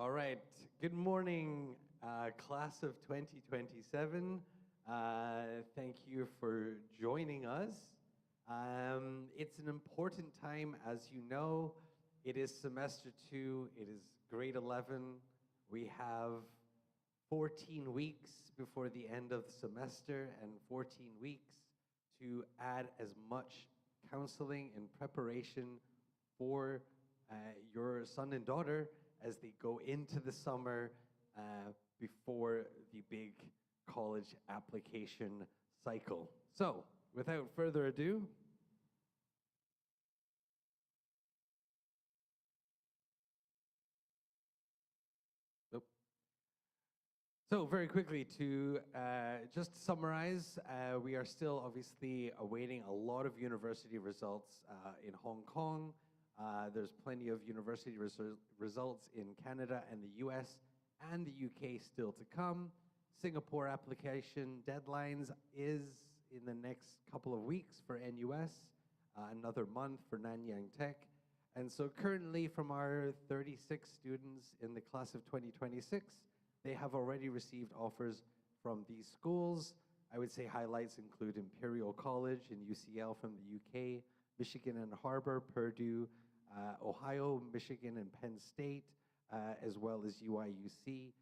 All right. Good morning, class of 2027. Thank you for joining us. It's an important time, as you know. It is semester 2. It is grade 11. We have 14 weeks before the end of the semester and 14 weeks to add as much counseling and preparation for your son and daughter as they go into the summer before the big college application cycle. So, without further ado, So very quickly to just summarize, we are still obviously awaiting a lot of university results in Hong Kong. There's plenty of university results in Canada and the US and the UK still to come. Singapore application deadlines is in the next couple of weeks for NUS, another month for Nanyang Tech. And so currently from our 36 students in the class of 2026, they have already received offers from these schools. I would say highlights include Imperial College and UCL from the UK, Michigan and Harbor, Purdue, Ohio, Michigan, and Penn State, as well as UIUC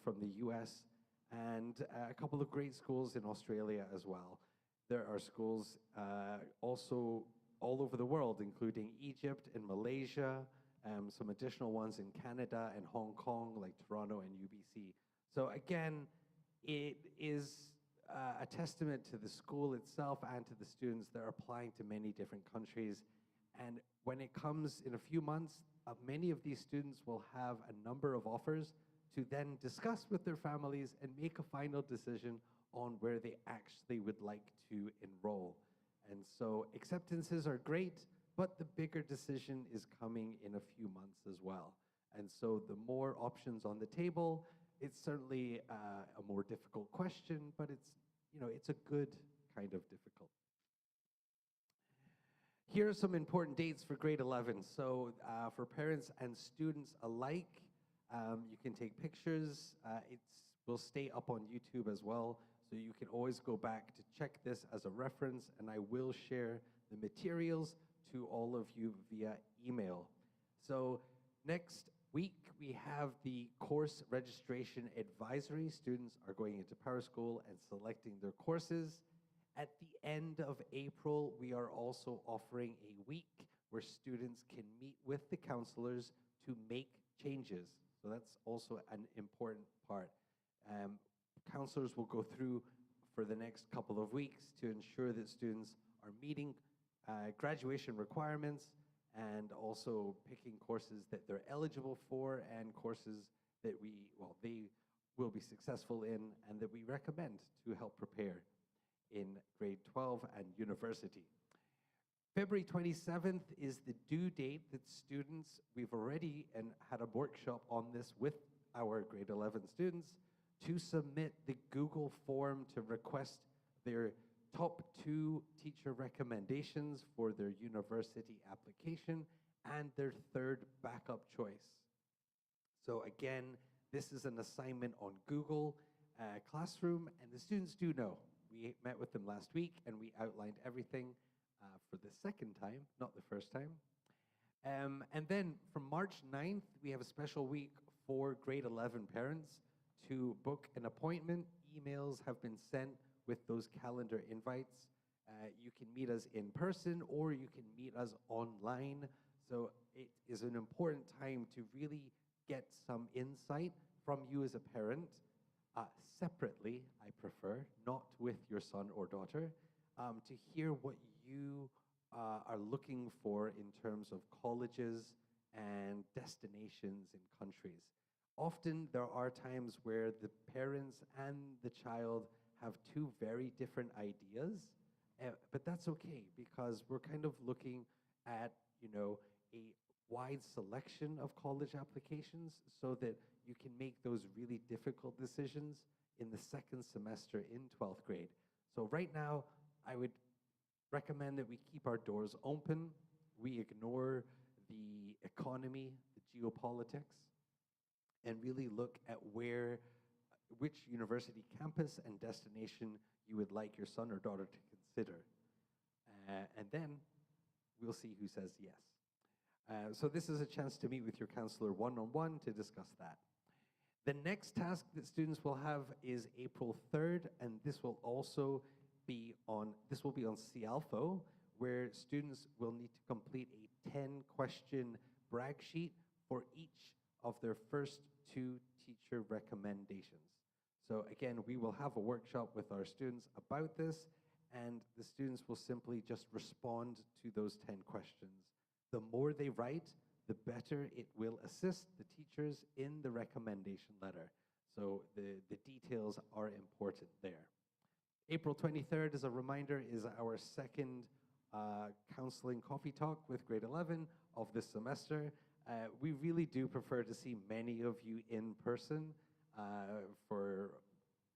from the US, and a couple of great schools in Australia as well. There are schools also all over the world, including Egypt and Malaysia, some additional ones in Canada and Hong Kong, like Toronto and UBC. So again, it is a testament to the school itself and to the students that are applying to many different countries. And when it comes in a few months, many of these students will have a number of offers to then discuss with their families and make a final decision on where they actually would like to enroll. And so acceptances are great, but the bigger decision is coming in a few months as well. And so the more options on the table, it's certainly a more difficult question, but it's a good kind of difficult. Here are some important dates for grade 11. So for parents and students alike, you can take pictures. It will stay up on YouTube as well, so you can always go back to check this as a reference, and I will share the materials to all of you via email. So next week, we have the course registration advisory. Students are going into PowerSchool and selecting their courses. At the end of April, we are also offering a week where students can meet with the counselors to make changes. So that's also an important part. Counselors will go through for the next couple of weeks to ensure that students are meeting graduation requirements and also picking courses that they're eligible for and courses that they will be successful in and that we recommend to help prepare in grade 12 and university. February 27th is the due date that students, we've already had a workshop on this with our grade 11 students, to submit the Google form to request their top 2 teacher recommendations for their university application and their third backup choice. So again, this is an assignment on Google Classroom, and the students do know. We met with them last week and we outlined everything for the second time, not the first time. And then from March 9th, we have a special week for grade 11 parents to book an appointment. Emails have been sent with those calendar invites. You can meet us in person or you can meet us online. So it is an important time to really get some insight from you as a parent, separately, I prefer, not with your son or daughter, to hear what you are looking for in terms of colleges and destinations in countries. Often there are times where the parents and the child have 2 very different ideas, but that's okay because we're kind of looking at, a wide selection of college applications so that you can make those really difficult decisions in the second semester in 12th grade. So right now, I would recommend that we keep our doors open. We ignore the economy, the geopolitics, and really look at which university campus and destination you would like your son or daughter to consider. And then we'll see who says yes. So this is a chance to meet with your counselor one-on-one to discuss that. The next task that students will have is April 3rd, and this will be on CIALFO, where students will need to complete a 10-question brag sheet for each of their first 2 teacher recommendations. So again, we will have a workshop with our students about this, and the students will simply just respond to those 10 questions. The more they write, the better it will assist the teachers in the recommendation letter. So the details are important there. April 23rd, as a reminder, is our second counseling coffee talk with grade 11 of this semester. We really do prefer to see many of you in person for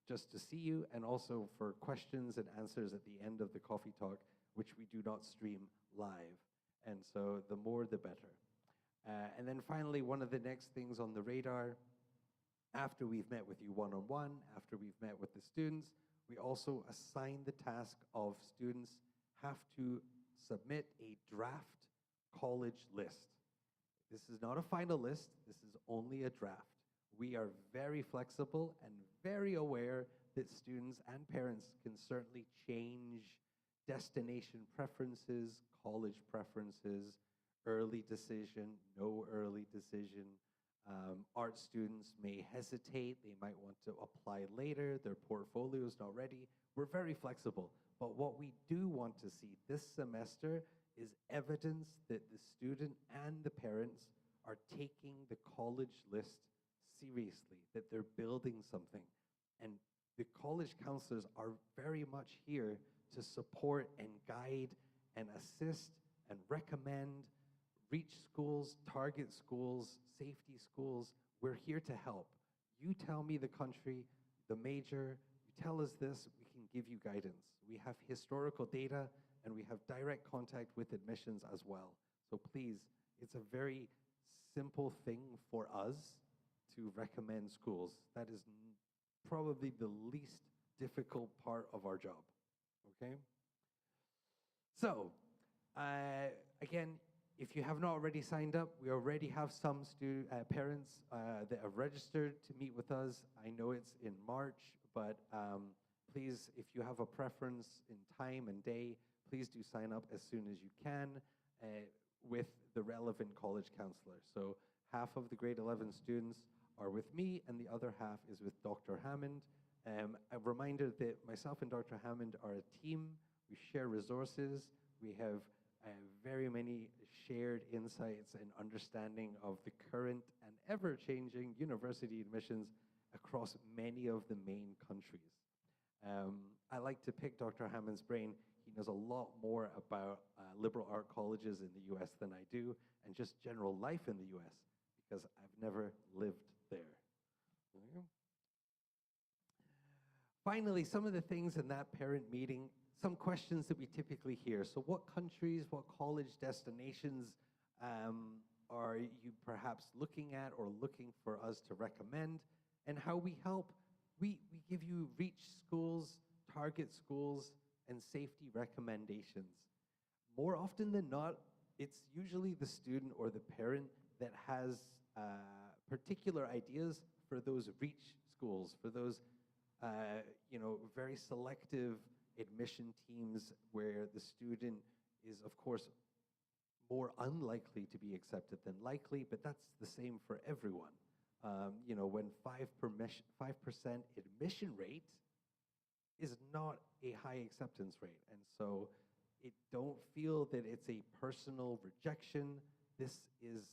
just to see you, and also for questions and answers at the end of the coffee talk, which we do not stream live. And so the more, the better. And then finally, one of the next things on the radar, after we've met with you one-on-one, after we've met with the students, we also assign the task of students have to submit a draft college list. This is not a final list, this is only a draft. We are very flexible and very aware that students and parents can certainly change destination preferences, college preferences, early decision, no early decision. Art students may hesitate, they might want to apply later, their portfolio is not ready. We're very flexible, but what we do want to see this semester is evidence that the student and the parents are taking the college list seriously, that they're building something. And the college counselors are very much here to support and guide and assist and recommend, reach schools, target schools, safety schools. We're here to help. You tell me the country, the major, you tell us this, we can give you guidance. We have historical data and we have direct contact with admissions as well. So please, it's a very simple thing for us to recommend schools. That is probably the least difficult part of our job, okay? So, again, if you have not already signed up, we already have some parents that have registered to meet with us. I know it's in March, but please, if you have a preference in time and day, please do sign up as soon as you can with the relevant college counselor. So half of the grade 11 students are with me, and the other half is with Dr. Hammond. A reminder that myself and Dr. Hammond are a team. We share resources. We have very many shared insights and understanding of the current and ever-changing university admissions across many of the main countries. I like to pick Dr. Hammond's brain. He knows a lot more about liberal art colleges in the US than I do, and just general life in the US, because I've never lived there. Finally, some of the things in that parent meeting, some questions that we typically hear. So what countries, what college destinations are you perhaps looking at or looking for us to recommend? And how we help? We give you reach schools, target schools, and safety recommendations. More often than not, it's usually the student or the parent that has particular ideas for those reach schools, for those very selective admission teams where the student is, of course, more unlikely to be accepted than likely, but that's the same for everyone. When 5% admission rate is not a high acceptance rate. And so don't feel that it's a personal rejection. This is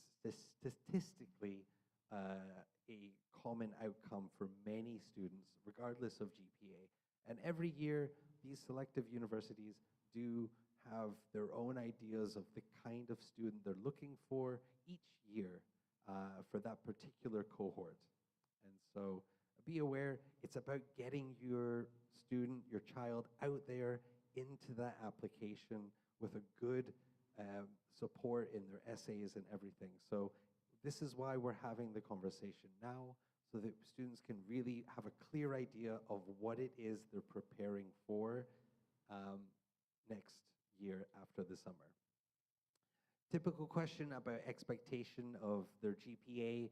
statistically a common outcome for many students, regardless of GPA. And every year, these selective universities do have their own ideas of the kind of student they're looking for each year for that particular cohort. And so be aware, it's about getting your student, your child out there into that application with a good support in their essays and everything. So This is why we're having the conversation now, so that students can really have a clear idea of what it is they're preparing for um, next year after the summer. Typical question about expectation of their GPA,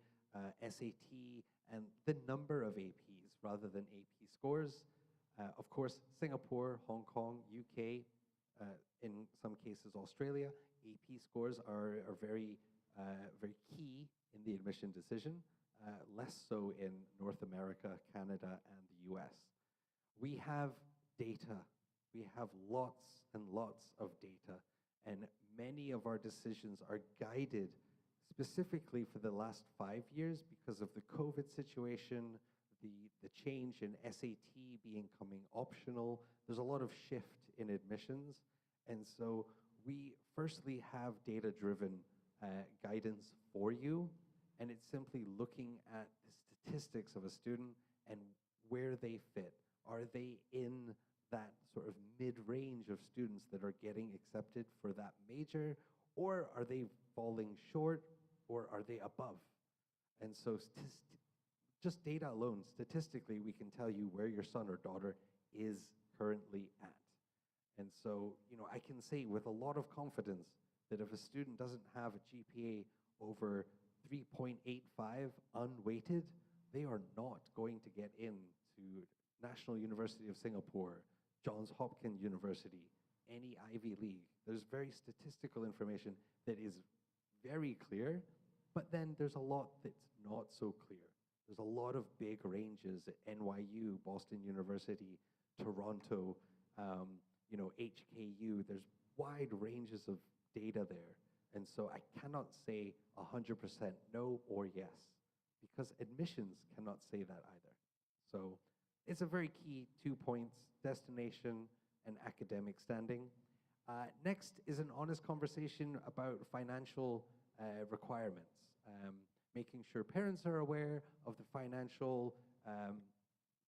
SAT, and the number of APs rather than AP scores. Of course, Singapore, Hong Kong, UK, in some cases Australia, AP scores are very key in the admission decision, less so in North America, Canada, and the US. We have data. We have lots and lots of data, and many of our decisions are guided specifically for the last 5 years because of the COVID situation, the change in SAT becoming optional. There's a lot of shift in admissions, and so we firstly have data-driven guidance for you, and it's simply looking at the statistics of a student and where they fit. Are they in that sort of mid-range of students that are getting accepted for that major, or are they falling short, or are they above? And so just data alone, statistically, we can tell you where your son or daughter is currently at. And so, I can say with a lot of confidence that if a student doesn't have a GPA over 3.85 unweighted, they are not going to get into National University of Singapore, Johns Hopkins University, any Ivy League. There's very statistical information that is very clear, but then there's a lot that's not so clear. There's a lot of big ranges at NYU, Boston University, Toronto, HKU. There's wide ranges of data there. And so I cannot say 100% no or yes, because admissions cannot say that either. So it's a very key 2 points: destination and academic standing. Next is an honest conversation about financial requirements, making sure parents are aware of the financial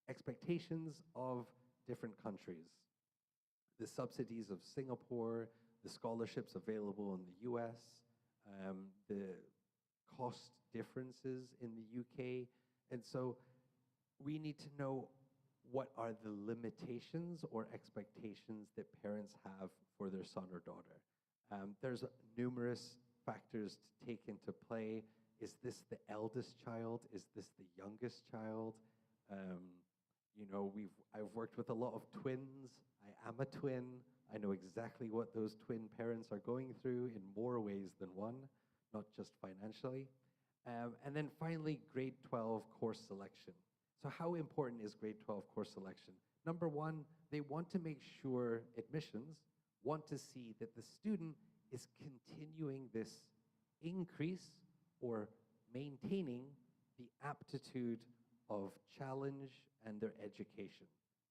expectations of different countries, the subsidies of Singapore, the scholarships available in the US, the cost differences in the UK. And so we need to know what are the limitations or expectations that parents have for their son or daughter. There's numerous factors to take into play. Is this the eldest child? Is this the youngest child? I've worked with a lot of twins. I am a twin. I know exactly what those twin parents are going through in more ways than one, not just financially. And then finally, grade 12 course selection. So how important is grade 12 course selection? Number one, they want to make sure admissions want to see that the student is continuing this increase or maintaining the aptitude of challenge and their education.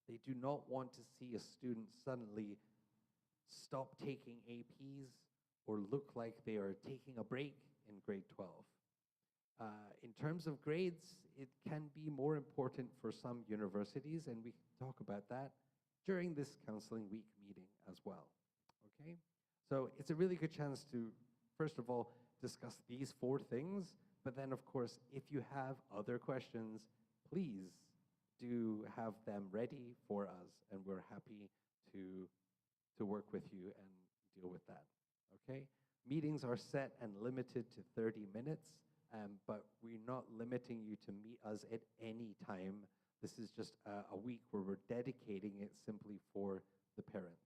They do not want to see a student suddenly stop taking APs or look like they are taking a break in grade 12. In terms of grades, it can be more important for some universities, and we can talk about that during this counseling week meeting as well. Okay? So it's a really good chance to, first of all, discuss these 4 things, but then, of course, if you have other questions, please do have them ready for us, and we're happy to work with you and deal with that. Okay? Meetings are set and limited to 30 minutes. But we're not limiting you to meet us at any time. This is just a week where we're dedicating it simply for the parents.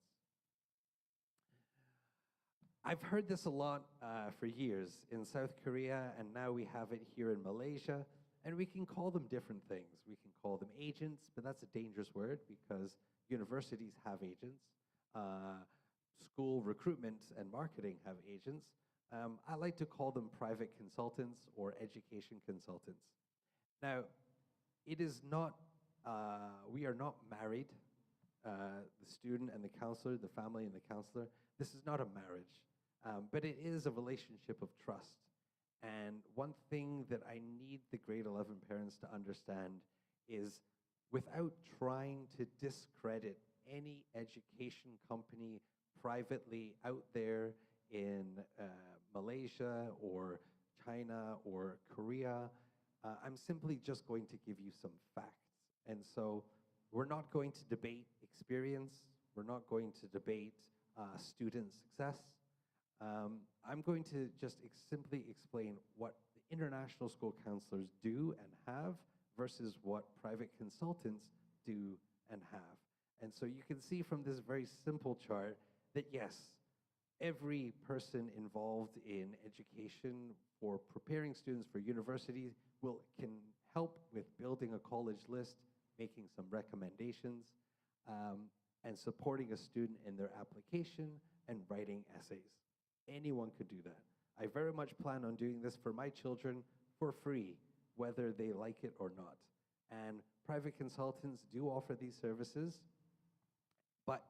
I've heard this a lot for years in South Korea, and now we have it here in Malaysia, and we can call them different things. We can call them agents, but that's a dangerous word because universities have agents. School recruitment and marketing have agents. I like to call them private consultants or education consultants. Now, it is not, we are not married, the student and the counselor, the family and the counselor. This is not a marriage, but it is a relationship of trust. And one thing that I need the grade 11 parents to understand is, without trying to discredit any education company privately out there in Malaysia or China or Korea. I'm simply just going to give you some facts. And so we're not going to debate experience. We're not going to debate student success. I'm going to just simply explain what the international school counselors do and have versus what private consultants do and have. And so you can see from this very simple chart that yes, every person involved in education for preparing students for university can help with building a college list, making some recommendations, and supporting a student in their application and writing essays. Anyone could do that. I very much plan on doing this for my children for free, whether they like it or not. And private consultants do offer these services, but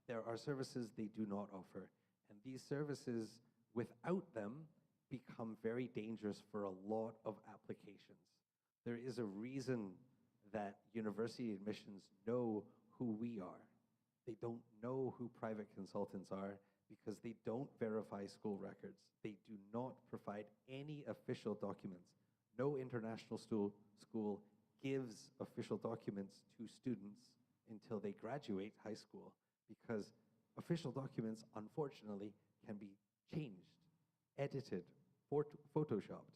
there are services they do not offer. And these services, without them, become very dangerous for a lot of applications. There is a reason that university admissions know who we are. They don't know who private consultants are because they don't verify school records. They do not provide any official documents. No international school gives official documents to students until they graduate high school, because official documents, unfortunately, can be changed, edited, photoshopped.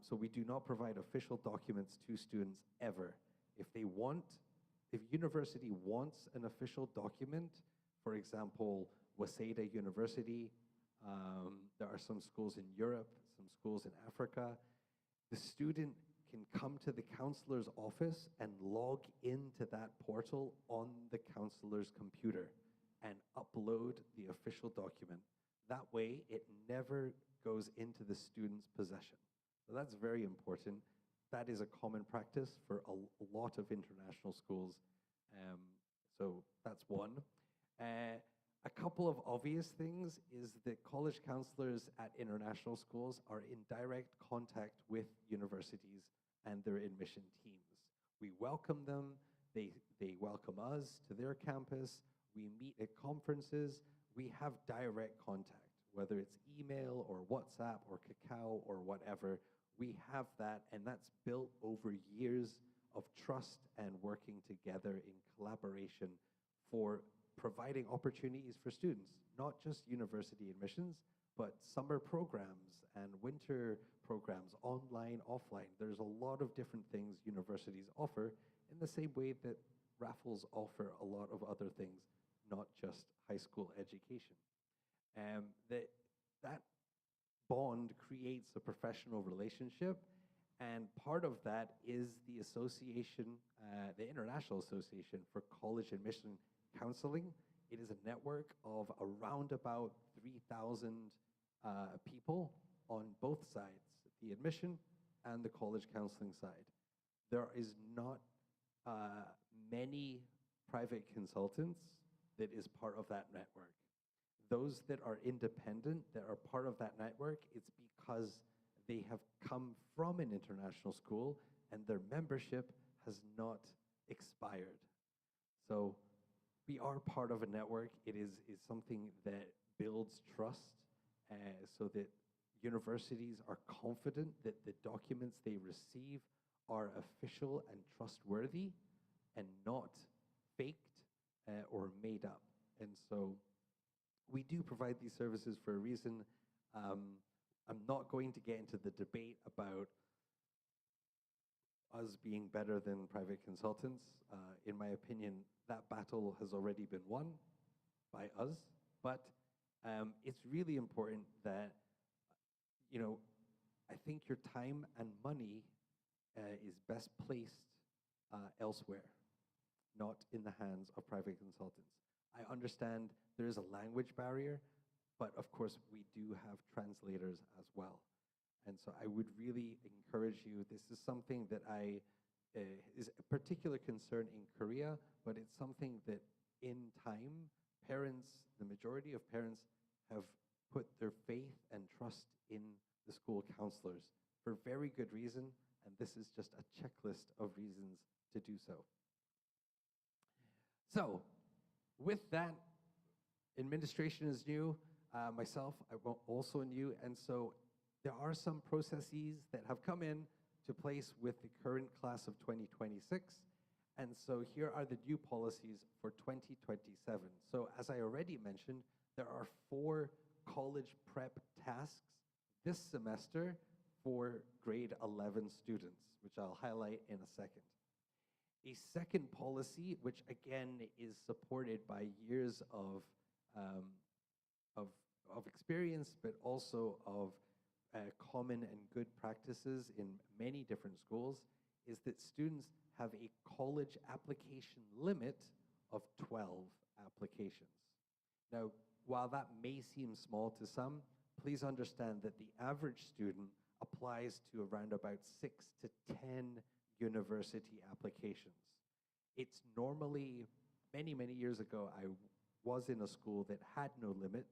So we do not provide official documents to students ever. If university wants an official document, for example, Waseda University, there are some schools in Europe, some schools in Africa, the student can come to the counselor's office and log into that portal on the counselor's computer and upload the official document. That way, it never goes into the student's possession. So that's very important. That is a common practice for a lot of international schools. So that's one. A couple of obvious things is that college counselors at international schools are in direct contact with universities and their admission teams. We welcome them, they welcome us to their campus, we meet at conferences, we have direct contact, whether it's email or WhatsApp or Kakao or whatever, we have that, and that's built over years of trust and working together in collaboration for providing opportunities for students, not just university admissions, but summer programs and winter programs, online, offline. There's a lot of different things universities offer in the same way that raffles offer a lot of other things, not just high school education. That bond creates a professional relationship, and part of that is the association, the International Association for College Admission Counseling. It is a network of around about 3,000 people on both sides, the admission and the college counseling side. There is not many private consultants that is part of that network. Those that are independent, that are part of that network, it's because they have come from an international school and their membership has not expired. So we are part of a network. It is something that builds trust so that universities are confident that the documents they receive are official and trustworthy and not faked or made up. And so we do provide these services for a reason. I'm not going to get into the debate about us being better than private consultants. In my opinion, that battle has already been won by us. But it's really important that, I think your time and money is best placed elsewhere, not in the hands of private consultants. I understand there is a language barrier, but of course we do have translators as well. And so I would really encourage you, this is something that is a particular concern in Korea, but it's something that in time, the majority of parents have put their faith and trust in the school counselors for very good reason, and this is just a checklist of reasons to do so. So, with that, administration is new. Myself, I'm also new, and so there are some processes that have come in to place with the current class of 2026. And so here are the new policies for 2027. So as I already mentioned, there are 4 college prep tasks this semester for grade 11 students, which I'll highlight in a second. A second policy, which again is supported by years um, of, of experience, but also of common and good practices in many different schools, is that students have a college application limit of 12 applications. Now, while that may seem small to some, please understand that the average student applies to around about 6 to 10 university applications. It's normally, many, many years ago, I was in a school that had no limit.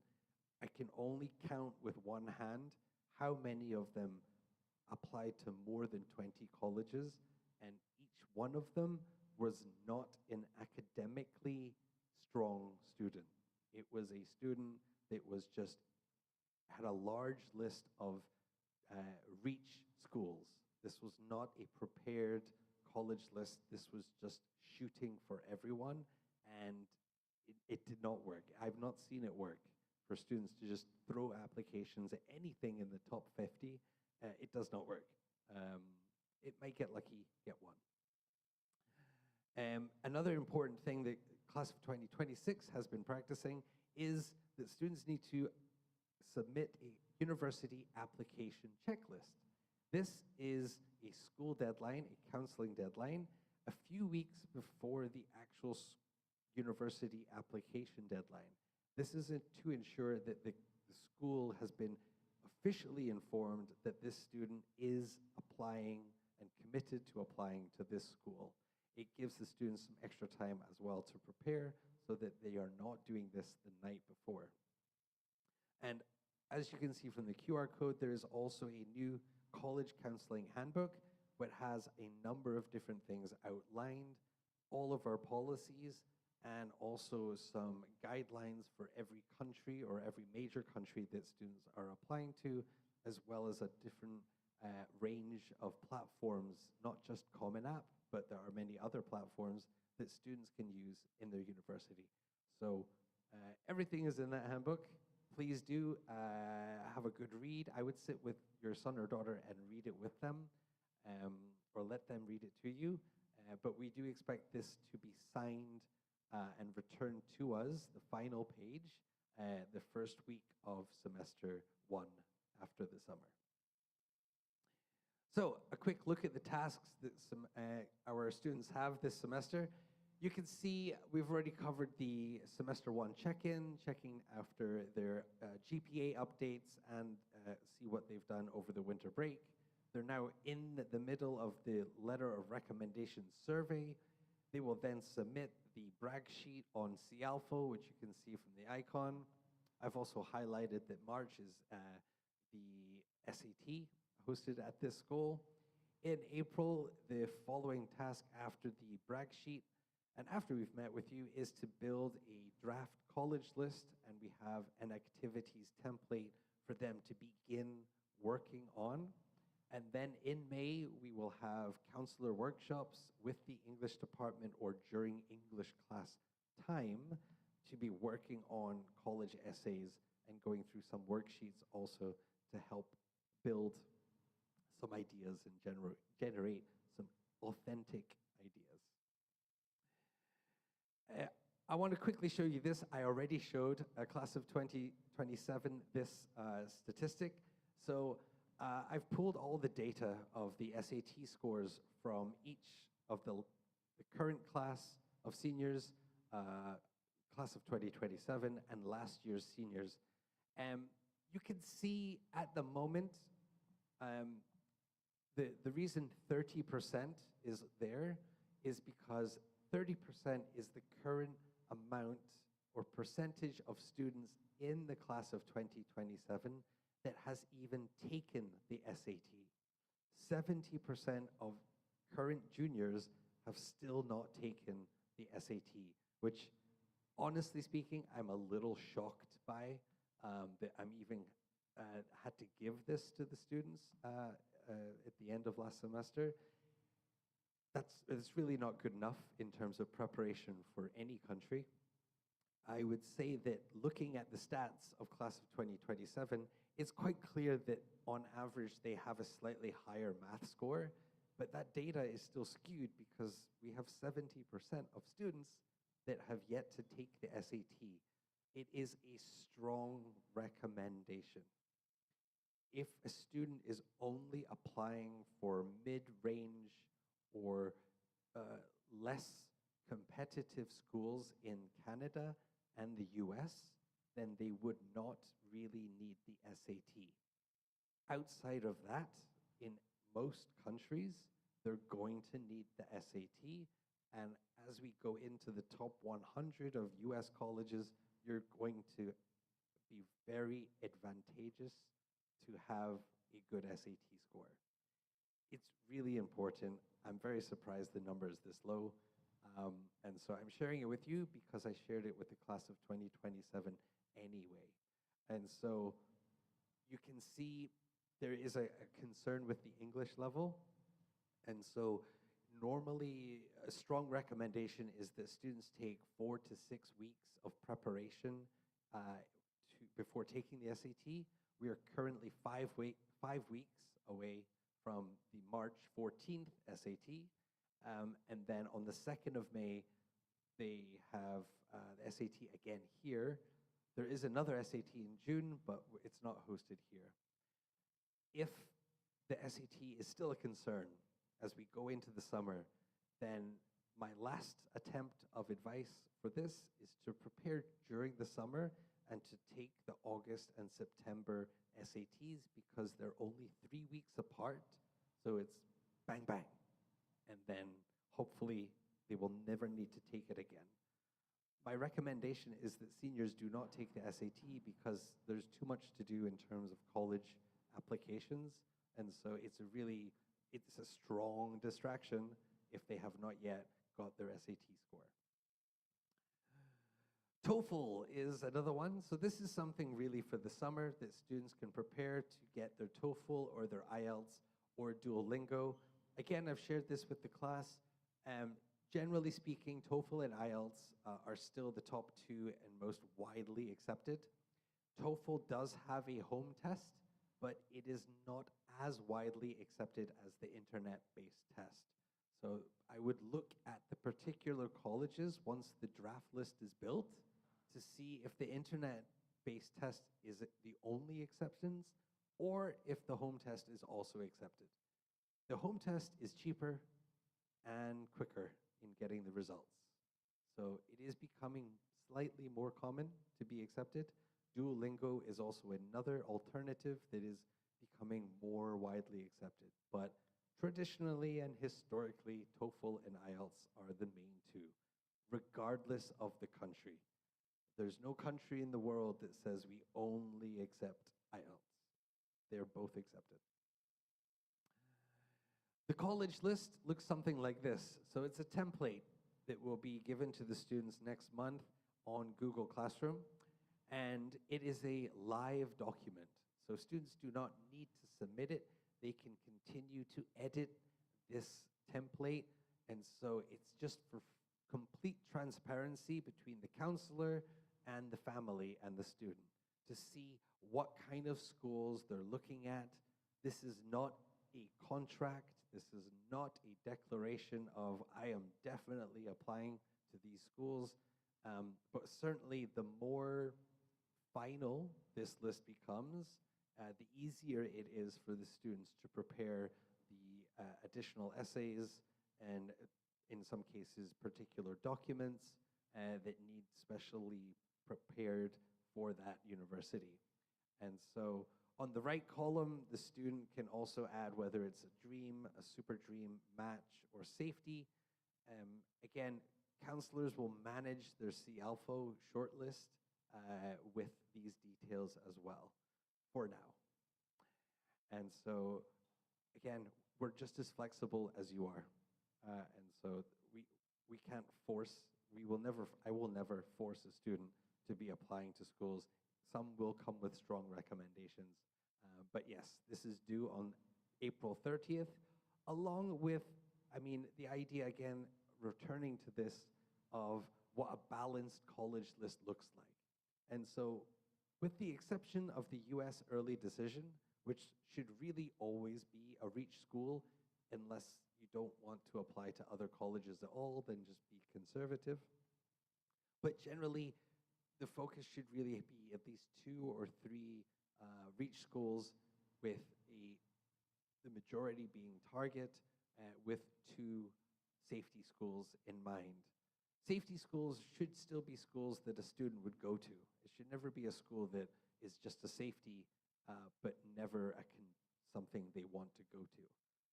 I can only count with one hand how many of them applied to more than 20 colleges, and each one of them was not an academically strong student. It was a student that was just had a large list of reach schools. This was not a prepared college list. This was just shooting for everyone, and it did not work. I've not seen it work for students to just throw applications at anything in the top 50. It does not work. It might get lucky, get one. Another important thing that class of 2026 has been practicing is that students need to submit a university application checklist. This is a school deadline, a counseling deadline, a few weeks before the actual university application deadline. This is to ensure that the school has been officially informed that this student is applying and committed to applying to this school. It gives the students some extra time as well to prepare so that they are not doing this the night before. And as you can see from the QR code, there is also a new college counseling handbook, which has a number of different things outlined, all of our policies, and also some guidelines for every country or every major country that students are applying to, as well as a different range of platforms, not just Common App, but there are many other platforms that students can use in their university. So everything is in that handbook. Please do have a good read. I would sit with your son or daughter and read it with them, or let them read it to you. But we do expect this to be signed and returned to us, the final page, the first week of semester 1 after the summer. So a quick look at the tasks that our students have this semester. You can see we've already covered the semester 1 check-in, checking after their GPA updates and see what they've done over the winter break. They're now in the middle of the letter of recommendation survey. They will then submit the brag sheet on CALFO, which you can see from the icon. I've also highlighted that March is the SAT hosted at this school. In April, the following task after the brag sheet and after we've met with you is to build a draft college list, and we have an activities template for them to begin working on. And then in May, we will have counselor workshops with the English department or during English class time to be working on college essays and going through some worksheets also to help build some ideas and generate some authentic ideas. I want to quickly show you this. I already showed a class of 2027 this statistic. So I've pulled all the data of the SAT scores from each of the current class of seniors, class of 2027, and last year's seniors. You can see at the moment, the reason 30% is there is because 30% is the current amount or percentage of students in the class of 2027 that has even taken the SAT. 70% of current juniors have still not taken the SAT, which, honestly speaking, I'm a little shocked by, that I'm even had to give this to the students at the end of last semester. It's really not good enough in terms of preparation for any country. I would say that looking at the stats of class of 2027, it's quite clear that on average they have a slightly higher math score, but that data is still skewed because we have 70% of students that have yet to take the SAT. It is a strong recommendation. If a student is only applying for mid-range or less competitive schools in Canada and the US, then they would not really need the SAT. Outside of that, in most countries, they're going to need the SAT. And as we go into the top 100 of US colleges, you're going to be very advantageous to have a good SAT score. It's really important. I'm very surprised the number is this low. And so I'm sharing it with you because I shared it with the class of 2027 anyway. And so you can see there is a concern with the English level. And so normally a strong recommendation is that students take 4 to 6 weeks of preparation before taking the SAT. We are currently 5 weeks away from the March 14th SAT. And then on the 2nd of May, they have the SAT again here. There is another SAT in June, but it's not hosted here. If the SAT is still a concern as we go into the summer, then my last attempt of advice for this is to prepare during the summer and to take the August and September SATs because they're only 3 weeks apart. So it's bang, bang. And then hopefully they will never need to take it again. My recommendation is that seniors do not take the SAT because there's too much to do in terms of college applications. And so it's a strong distraction if they have not yet got their SAT score. TOEFL is another one. So this is something really for the summer that students can prepare to get their TOEFL or their IELTS or Duolingo. Again, I've shared this with the class. Generally speaking, TOEFL and IELTS are still the top 2 and most widely accepted. TOEFL does have a home test, but it is not as widely accepted as the internet-based test. So I would look at the particular colleges once the draft list is built to see if the internet-based test is the only acceptance or if the home test is also accepted. The home test is cheaper and quicker in getting the results. So it is becoming slightly more common to be accepted. Duolingo is also another alternative that is becoming more widely accepted. But traditionally and historically, TOEFL and IELTS are the main 2, regardless of the country. There's no country in the world that says we only accept IELTS. They're both accepted. The college list looks something like this. So it's a template that will be given to the students next month on Google Classroom. And it is a live document. So students do not need to submit it. They can continue to edit this template. And so it's just for complete transparency between the counselor and the family and the student to see what kind of schools they're looking at. This is not a contract. This is not a declaration of I am definitely applying to these schools. But certainly the more final this list becomes, the easier it is for the students to prepare the additional essays and in some cases particular documents that need specially prepared for that university. And so on the right column, the student can also add whether it's a dream, a super dream, match, or safety. Again, counselors will manage their CALFO shortlist with these details as well for now. And so, again, we're just as flexible as you are. And so we can't force, I will never force a student to be applying to schools. Some will come with strong recommendations, But yes, this is due on April 30th, along with, I mean, the idea again, returning to this of what a balanced college list looks like. And so, with the exception of the US early decision, which should really always be a reach school, unless you don't want to apply to other colleges at all, then just be conservative. But generally, the focus should really be at least 2 or 3 reach schools with the majority being target with 2 safety schools in mind. Safety schools should still be schools that a student would go to. It should never be a school that is just a safety, but never something they want to go to.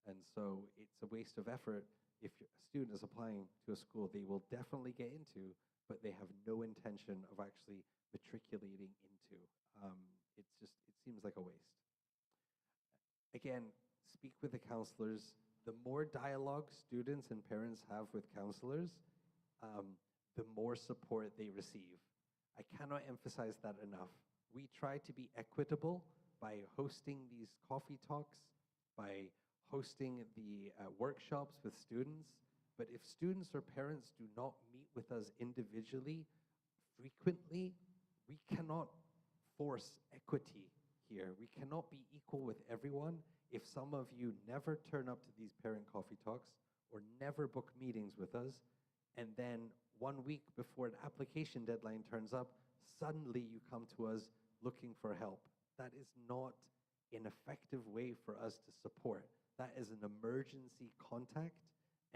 And so it's a waste of effort if a student is applying to a school they will definitely get into, but they have no intention of actually matriculating into. It seems like a waste. Again, speak with the counselors. The more dialogue students and parents have with counselors, the more support they receive. I cannot emphasize that enough. We try to be equitable by hosting these coffee talks, by hosting the workshops with students. But if students or parents do not meet with us individually frequently, we cannot force equity here. We cannot be equal with everyone. If some of you never turn up to these parent coffee talks or never book meetings with us, and then 1 week before an application deadline turns up, suddenly you come to us looking for help. That is not an effective way for us to support. That is an emergency contact,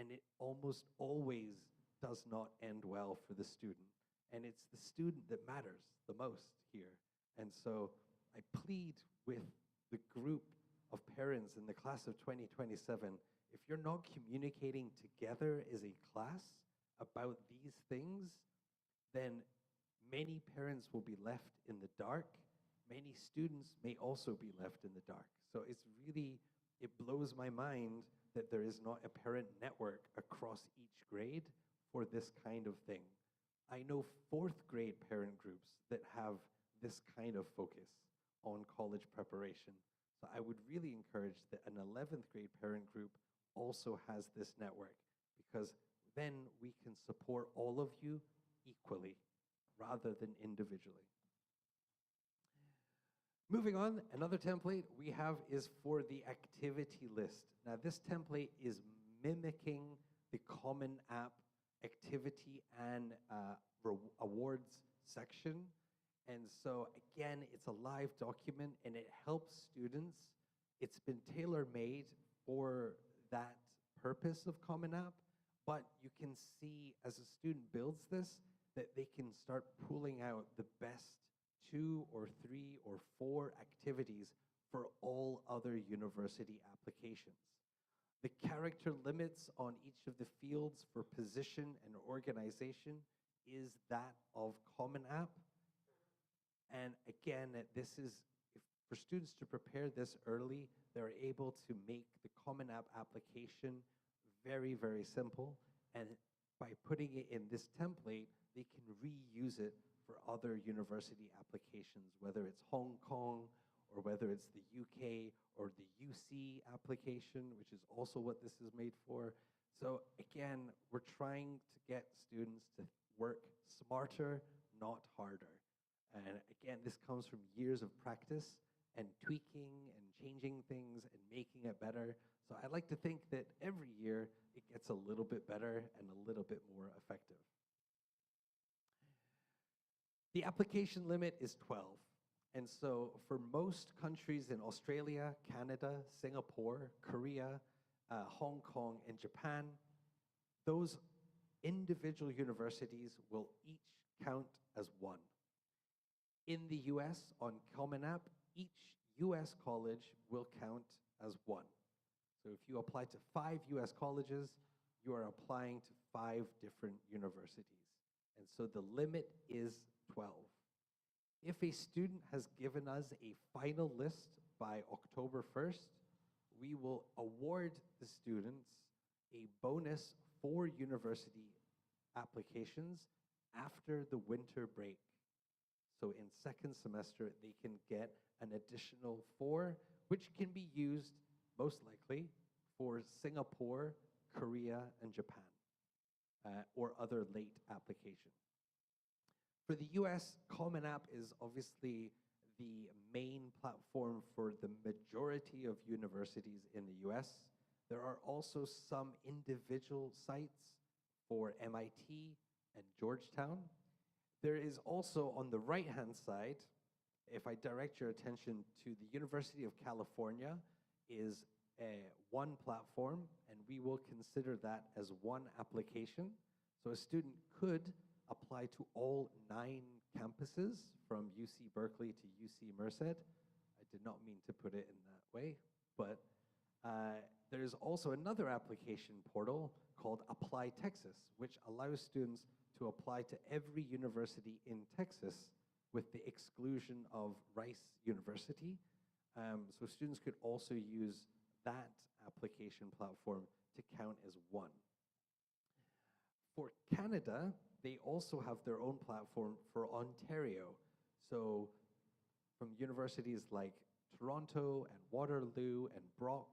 and it almost always does not end well for the student. And it's the student that matters the most here. And so I plead with the group of parents in the class of 2027, if you're not communicating together as a class about these things, then many parents will be left in the dark. Many students may also be left in the dark. So it blows my mind that there is not a parent network across each grade for this kind of thing. I know 4th grade parent groups that have this kind of focus on college preparation. So I would really encourage that an 11th grade parent group also has this network, because then we can support all of you equally rather than individually. Moving on, another template we have is for the activity list. Now this template is mimicking the Common App activity and awards section. And so again, it's a live document and it helps students. It's been tailor-made for that purpose of Common App, but you can see as a student builds this, that they can start pulling out the best 2 or 3 or 4 activities for all other university applications. The character limits on each of the fields for position and organization is that of Common App. And again, for students to prepare this early, they're able to make the Common App application very, very simple. And by putting it in this template, they can reuse it for other university applications, whether it's Hong Kong or whether it's the UK or the UC application, which is also what this is made for. So again, we're trying to get students to work smarter, not harder. And again, this comes from years of practice and tweaking and changing things and making it better. So I like to think that every year it gets a little bit better and a little bit more effective. The application limit is 12. And so for most countries in Australia, Canada, Singapore, Korea, Hong Kong, and Japan, those individual universities will each count as 1. In the US, on Common App, each US college will count as 1. So if you apply to 5 US colleges, you are applying to 5 different universities. And so the limit is 12. If a student has given us a final list by October 1st, we will award the students a bonus for university applications after the winter break. So in second semester, they can get an additional 4, which can be used most likely for Singapore, Korea, and Japan, or other late application. For the US, Common App is obviously the main platform for the majority of universities in the US. There are also some individual sites for MIT and Georgetown. There is also on the right-hand side, if I direct your attention to the University of California, is one platform, and we will consider that as one application. So a student could apply to all 9 campuses from UC Berkeley to UC Merced. I did not mean to put it in that way, but there's also another application portal called Apply Texas, which allows students to apply to every university in Texas with the exclusion of Rice University. So students could also use that application platform to count as one. For Canada, they also have their own platform for Ontario. So from universities like Toronto and Waterloo and Brock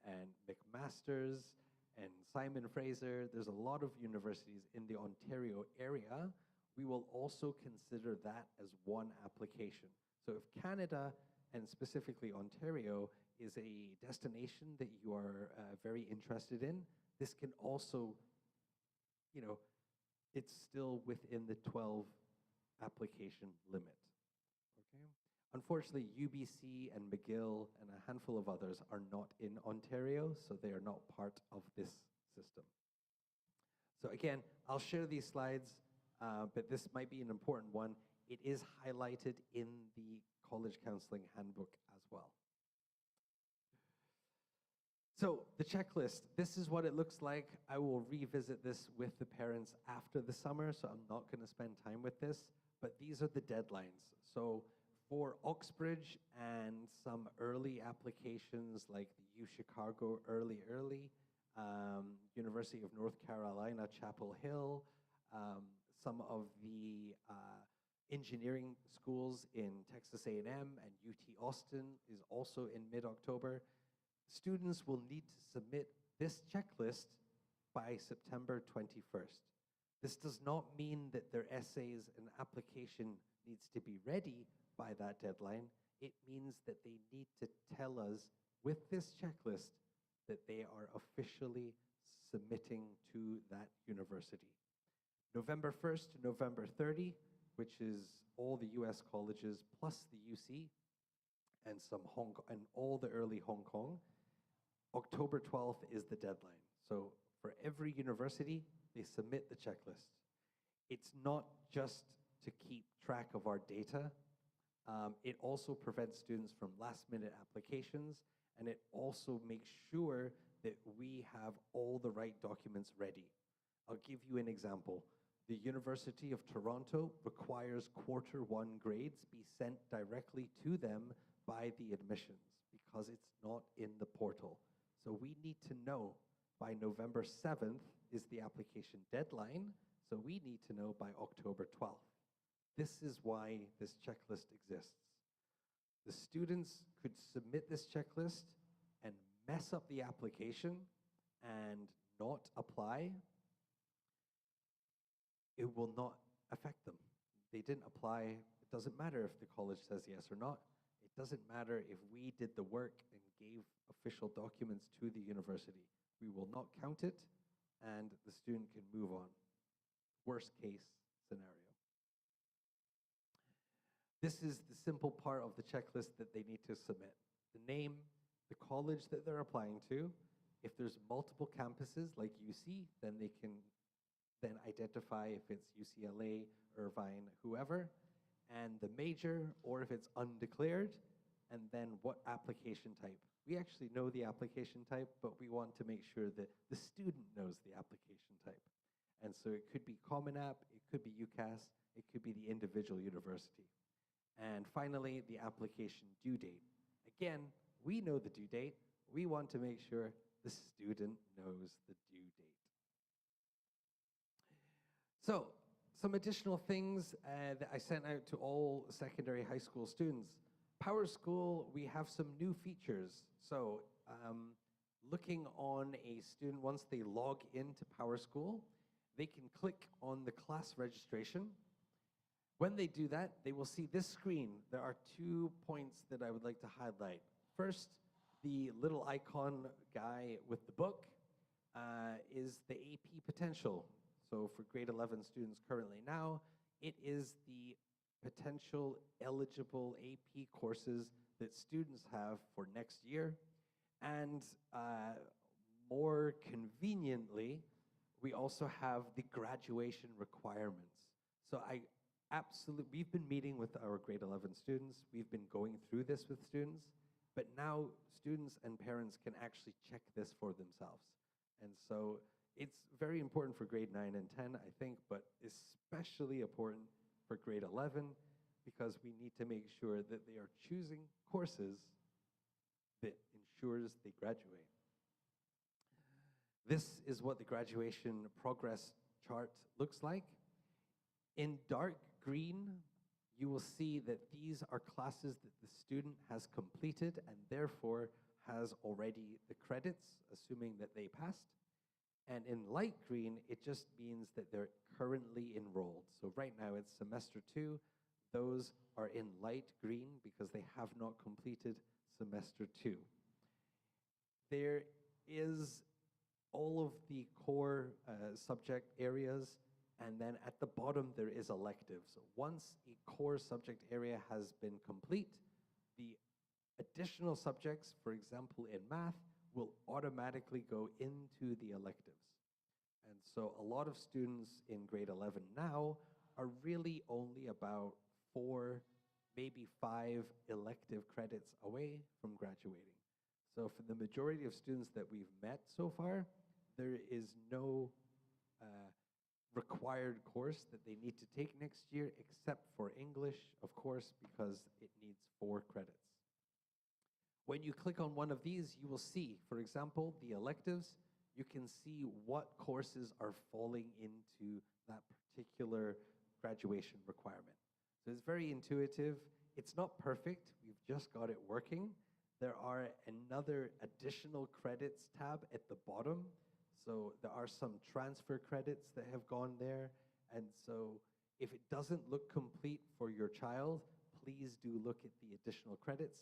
and McMaster's and Simon Fraser, there's a lot of universities in the Ontario area. We will also consider that as one application. So if Canada, and specifically Ontario, is a destination that you are very interested in, this can also, it's still within the 12 application limit. Okay. Unfortunately, UBC and McGill and a handful of others are not in Ontario, so they are not part of this system. So again, I'll share these slides, but this might be an important one. It is highlighted in the College Counseling Handbook as well. So the checklist, this is what it looks like. I will revisit this with the parents after the summer, so I'm not going to spend time with this, but these are the deadlines. So for Oxbridge and some early applications like the UChicago Early, University of North Carolina, Chapel Hill, some of the engineering schools in Texas A&M and UT Austin is also in mid-October. Students will need to submit this checklist by September 21st. This does not mean that their essays and application needs to be ready by that deadline. It means that they need to tell us with this checklist that they are officially submitting to that university. November 1st to November 30, which is all the US colleges plus the UC and some Hong Kong and all the early Hong Kong. October 12th is the deadline. So for every university, they submit the checklist. It's not just to keep track of our data. It also prevents students from last-minute applications, and it also makes sure that we have all the right documents ready. I'll give you an example. The University of Toronto requires Q1 grades be sent directly to them by the admissions because it's not in the portal. So we need to know by November 7th is the application deadline, so we need to know by October 12th. This is why this checklist exists. The students could submit this checklist and mess up the application and not apply. It will not affect them. They didn't apply. It doesn't matter if the college says yes or not. It doesn't matter if we did the work and gave official documents to the university. We will not count it, and the student can move on. Worst case scenario. This is the simple part of the checklist that they need to submit. The name, the college that they're applying to. If there's multiple campuses like UC, then they can then identify if it's UCLA, Irvine, whoever, and the major, or if it's undeclared, and then what application type. We actually know the application type, but we want to make sure that the student knows the application type. And so it could be Common App, it could be UCAS, it could be the individual university. And finally, the application due date. Again, we know the due date. We want to make sure the student knows the due date. So, some additional things that I sent out to all secondary high school students. Power School, we have some new features. So, looking on a student, once they log into Power School, they can click on the class registration. When they do that, they will see this screen. There are 2 points that I would like to highlight. First, the little icon guy with the book is the AP potential. So for grade 11 students currently now, it is the potential eligible AP courses that students have for next year. And more conveniently, we also have the graduation requirements. So we've been meeting with our grade 11 students. We've been going through this with students, but now students and parents can actually check this for themselves. And so it's very important for grade 9 and 10, I think, but especially important for grade 11 because we need to make sure that they are choosing courses that ensures they graduate. This is what the graduation progress chart looks like. In dark green, you will see that these are classes that the student has completed and therefore has already the credits, assuming that they passed. And in light green, it just means that they're currently enrolled. So right now it's semester 2. Those are in light green because they have not completed semester 2. There is all of the core subject areas, and then at the bottom there is electives. Once a core subject area has been complete, the additional subjects, for example in math, will automatically go into the electives. And so a lot of students in grade 11 now are really only about 4, maybe 5 elective credits away from graduating. So for the majority of students that we've met so far, there is no required course that they need to take next year except for English, of course, because it needs 4 credits. When you click on one of these, you will see, for example, the electives. You can see what courses are falling into that particular graduation requirement. So it's very intuitive. It's not perfect. We've just got it working. There are another additional credits tab at the bottom. So there are some transfer credits that have gone there. And so if it doesn't look complete for your child, please do look at the additional credits.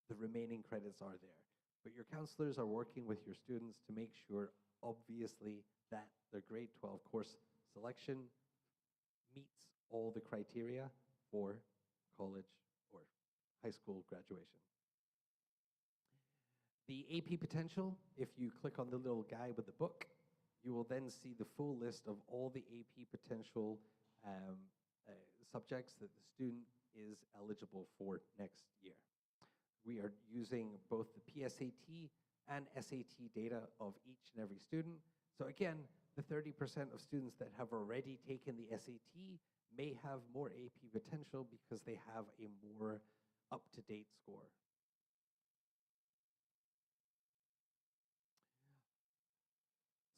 The remaining credits are there. But your counselors are working with your students to make sure, obviously, that their grade 12 course selection meets all the criteria for college or high school graduation. The AP potential, if you click on the little guy with the book, you will then see the full list of all the AP potential subjects that the student is eligible for next year. We are using both the PSAT and SAT data of each and every student. So again, the 30% of students that have already taken the SAT may have more AP potential because they have a more up-to-date score.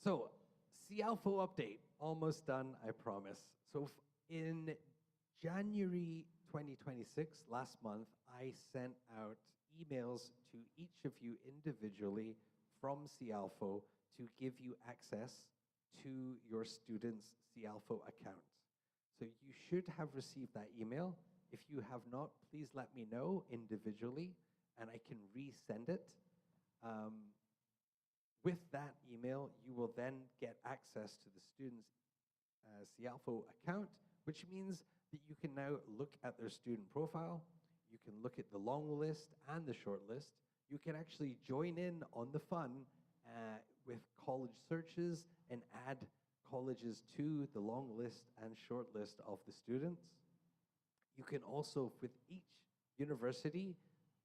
So, CALFO update, almost done, I promise. So in January 2026, last month, I sent out emails to each of you individually from CALFO to give you access to your student's CALFO account. So you should have received that email. If you have not, please let me know individually and I can resend it. With that email, you will then get access to the student's CALFO account, which means that you can now look at their student profile. You can look at the long list and the short list. You can actually join in on the fun with college searches and add colleges to the long list and short list of the students. You can also, with each university,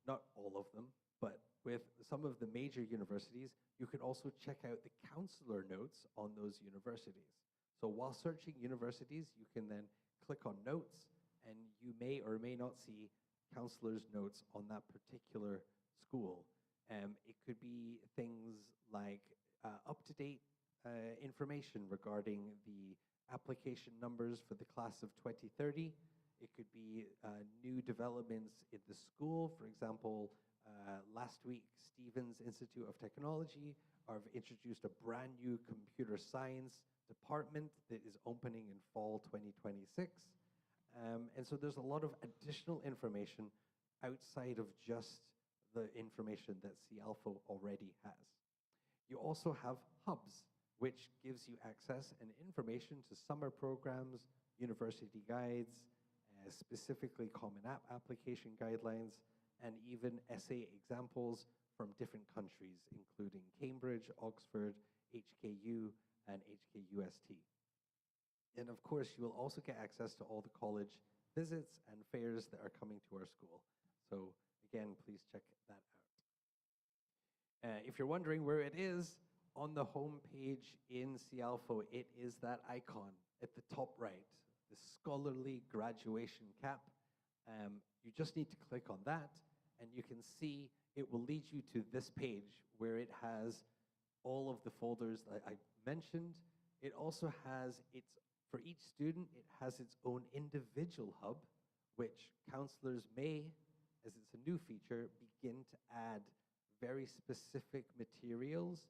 not all of them, but with some of the major universities, you can also check out the counselor notes on those universities. So while searching universities, you can then click on notes and you may or may not see counselor's notes on that particular school. It could be things like up-to-date information regarding the application numbers for the class of 2030. It could be new developments in the school. For example, last week, Stevens Institute of Technology have introduced a brand new computer science department that is opening in fall 2026. And so there's a lot of additional information outside of just the information that CAlpha already has. You also have hubs, which gives you access and information to summer programs, university guides, specifically Common App application guidelines, and even essay examples from different countries, including Cambridge, Oxford, HKU, and HKUST. And of course, you will also get access to all the college visits and fairs that are coming to our school. So again, please check that out. If you're wondering where it is, on the home page in CAlpha, it is that icon at the top right, the scholarly graduation cap. You just need to click on that, and you can see it will lead you to this page where it has all of the folders that I mentioned. It also has for each student, it has its own individual hub, which counselors may, as it's a new feature, begin to add very specific materials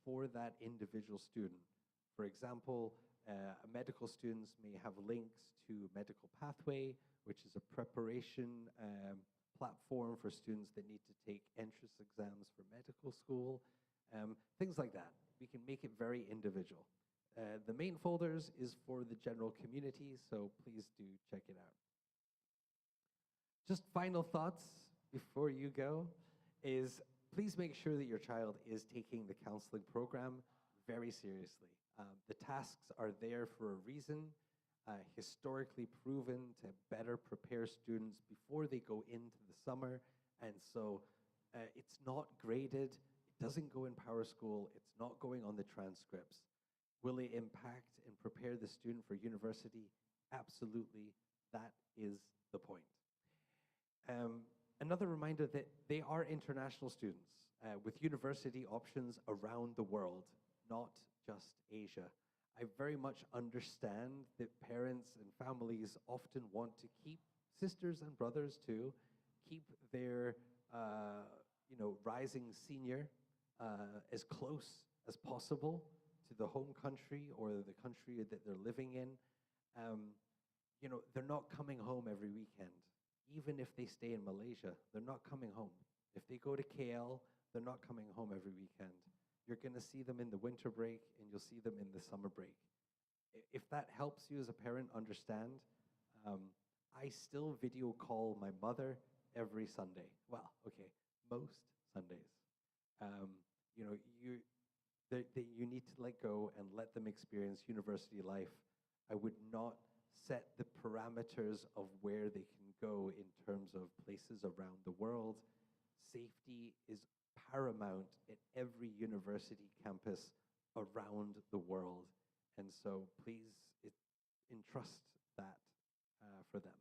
for that individual student. For example, medical students may have links to Medical Pathway, which is a preparation platform for students that need to take entrance exams for medical school, things like that. We can make it very individual. The main folders is for the general community, so please do check it out. Just final thoughts before you go is please make sure that your child is taking the counseling program very seriously. The tasks are there for a reason, historically proven to better prepare students before they go into the summer. And so it's not graded, it doesn't go in PowerSchool, it's not going on the transcripts. Will it impact and prepare the student for university? Absolutely, that is the point. Another reminder that they are international students with university options around the world, not just Asia. I very much understand that parents and families often want to keep sisters and brothers too, keep their rising senior as close as possible to the home country or the country that they're living in. They're not coming home every weekend. Even if they stay in Malaysia, they're not coming home. If they go to KL, they're not coming home every weekend. You're going to see them in the winter break, and you'll see them in the summer break. If that helps you as a parent understand, I still video call my mother every Sunday. Well, okay, most Sundays. You need to let go and let them experience university life. I would not set the parameters of where they can go in terms of places around the world. Safety is paramount at every university campus around the world. And so please entrust that for them.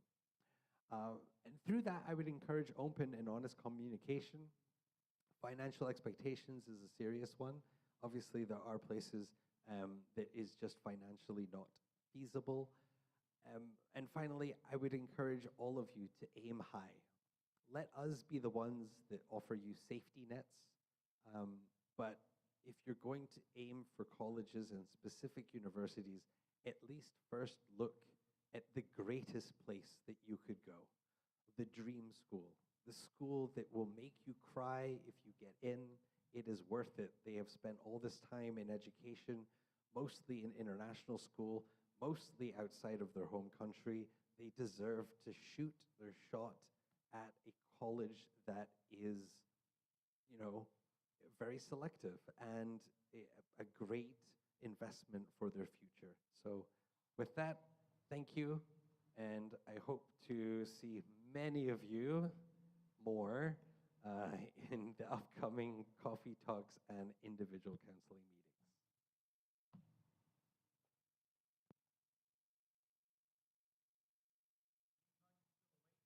And through that, I would encourage open and honest communication. Financial expectations is a serious one. Obviously, there are places that is just financially not feasible. And finally, I would encourage all of you to aim high. Let us be the ones that offer you safety nets. But if you're going to aim for colleges and specific universities, at least first look at the greatest place that you could go, the dream school, the school that will make you cry if you get in. It is worth it. They have spent all this time in education, mostly in international school, mostly outside of their home country. They deserve to shoot their shot at a college that is, very selective and a great investment for their future. So with that, thank you, and I hope to see many of you more in the upcoming coffee talks and individual counseling meetings.